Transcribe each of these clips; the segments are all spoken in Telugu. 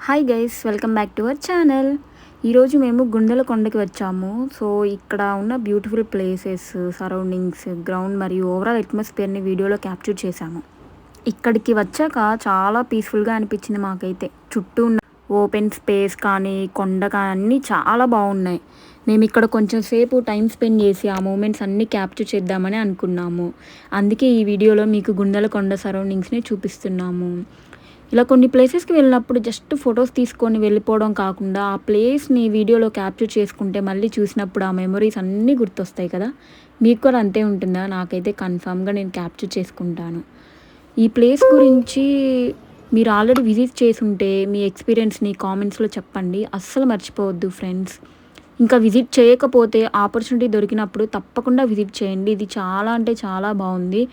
Hi guys, welcome back to our channel. ఈరోజు మేము గుండెలకొండకి వచ్చాము. సో ఇక్కడ ఉన్న బ్యూటిఫుల్ ప్లేసెస్, సరౌండింగ్స్, గ్రౌండ్ మరియు ఓవరాల్ అట్మాస్ఫియర్ని వీడియోలో క్యాప్చర్ చేశాము. ఇక్కడికి వచ్చాక చాలా పీస్ఫుల్గా అనిపించింది మాకైతే. చుట్టూ ఉన్న ఓపెన్ స్పేస్ కానీ కొండ కానీ అన్నీ చాలా బాగున్నాయి. మేము ఇక్కడ కొంచెం సేపు టైం స్పెండ్ చేసి ఆ మూమెంట్స్ అన్నీ క్యాప్చర్ చేద్దామని అనుకున్నాము. అందుకే ఈ వీడియోలో మీకు గుండెలకొండ సరౌండింగ్స్ని చూపిస్తున్నాము. ఇలా కొన్ని ప్లేసెస్కి వెళ్ళినప్పుడు జస్ట్ ఫొటోస్ తీసుకొని వెళ్ళిపోవడం కాకుండా ఆ ప్లేస్ని వీడియోలో క్యాప్చర్ చేసుకుంటే మళ్ళీ చూసినప్పుడు ఆ మెమరీస్ అన్నీ గుర్తొస్తాయి కదా. మీకు కూడా అంతే ఉంటుందా? నాకైతే కన్ఫామ్గా నేను క్యాప్చర్ చేసుకుంటాను. ఈ ప్లేస్ గురించి మీరు ఆల్రెడీ విజిట్ చేసి ఉంటే మీ ఎక్స్పీరియన్స్ని కామెంట్స్లో చెప్పండి. అస్సలు మర్చిపోవద్దు ఫ్రెండ్స్. ఇంకా విజిట్ చేయకపోతే ఆపర్చునిటీ దొరికినప్పుడు తప్పకుండా విజిట్ చేయండి. ఇది చాలా అంటే చాలా బాగుంది.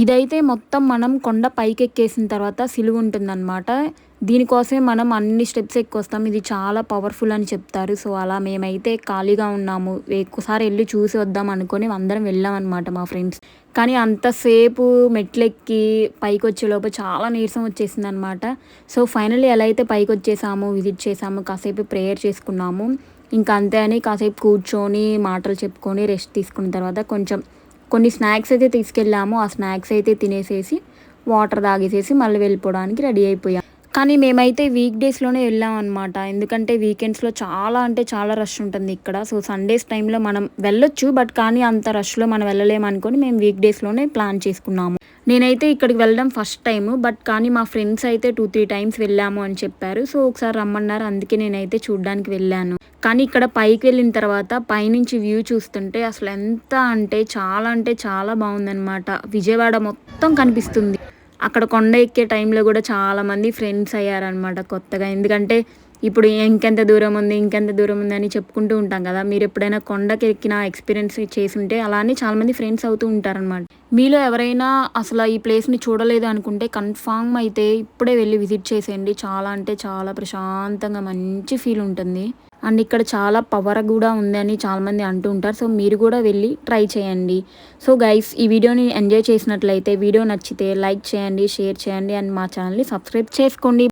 ఇదైతే మొత్తం మనం కొండ పైకెక్కేసిన తర్వాత సిలువ ఉంటుందన్నమాట. దీనికోసమే మనం అన్ని స్టెప్స్ ఎక్కొస్తాం. ఇది చాలా పవర్ఫుల్ అని చెప్తారు. సో అలా మేమైతే ఖాళీగా ఉన్నాము, ఎక్కువసారి వెళ్ళి చూసి వద్దాం అనుకొని అందరం వెళ్ళామన్నమాట మా ఫ్రెండ్స్. కానీ అంతసేపు మెట్లెక్కి పైకి వచ్చేలోపు చాలా నీరసం వచ్చేసింది అనమాట. సో ఫైనల్లీ ఎలా అయితే పైకి వచ్చేసాము, విజిట్ చేసాము, కాసేపు ప్రేయర్ చేసుకున్నాము. ఇంకా అంతే అని కాసేపు కూర్చొని మాటలు చెప్పుకొని రెస్ట్ తీసుకున్న తర్వాత కొన్ని స్నాక్స్ అయితే తీసుకెళ్ళాము. ఆ స్నాక్స్ అయితే తినేసేసి వాటర్ తాగేసేసి మళ్ళీ వెళ్ళిపోవడానికి రెడీ అయిపోయాం. కానీ మేమైతే వీక్ డేస్లోనే వెళ్ళాం అనమాట. ఎందుకంటే వీకెండ్స్లో చాలా అంటే చాలా రష్ ఉంటుంది ఇక్కడ. సో సండేస్ టైంలో మనం వెళ్ళొచ్చు, బట్ కానీ అంత రష్లో మనం వెళ్ళలేమనుకొని మేము వీక్ డేస్లోనే ప్లాన్ చేసుకున్నాము. నేనైతే ఇక్కడికి వెళ్ళడం ఫస్ట్ టైము, బట్ కానీ మా ఫ్రెండ్స్ అయితే 2-3 టైమ్స్ వెళ్ళాము అని చెప్పారు. సో ఒకసారి రమ్మన్నారు, అందుకే నేనైతే చూడడానికి వెళ్ళాను. కానీ ఇక్కడ పైకి వెళ్ళిన తర్వాత పైనుంచి వ్యూ చూస్తుంటే అసలు ఎంత అంటే చాలా బాగుందన్నమాట. విజయవాడ మొత్తం కనిపిస్తుంది. అక్కడ కొండ ఎక్కే టైంలో కూడా చాలామంది ఫ్రెండ్స్ అయ్యారనమాట కొత్తగా. ఎందుకంటే ఇప్పుడు ఇంకెంత దూరం ఉంది అని చెప్పుకుంటూ ఉంటాం కదా. మీరు ఎప్పుడైనా కొండకి ఎక్కిన ఎక్స్పీరియన్స్ చేసి ఉంటే అలానే చాలామంది ఫ్రెండ్స్ అవుతూ ఉంటారనమాట. మీలో ఎవరైనా అసలు ఈ ప్లేస్ని చూడలేదు అనుకుంటే కన్ఫామ్ అయితే ఇప్పుడే వెళ్ళి విజిట్ చేసేయండి. చాలా అంటే చాలా ప్రశాంతంగా మంచి ఫీల్ ఉంటుంది. అండ్ ఇక్కడ చాలా పవర్ కూడా ఉందని చాలామంది అంటూ ఉంటారు. సో మీరు కూడా వెళ్ళి ట్రై చేయండి. సో గైస్, ఈ వీడియోని ఎంజాయ్ చేసినట్లయితే వీడియో నచ్చితే లైక్ చేయండి, షేర్ చేయండి అండ్ మా ఛానల్ని సబ్స్క్రైబ్ చేసుకోండి.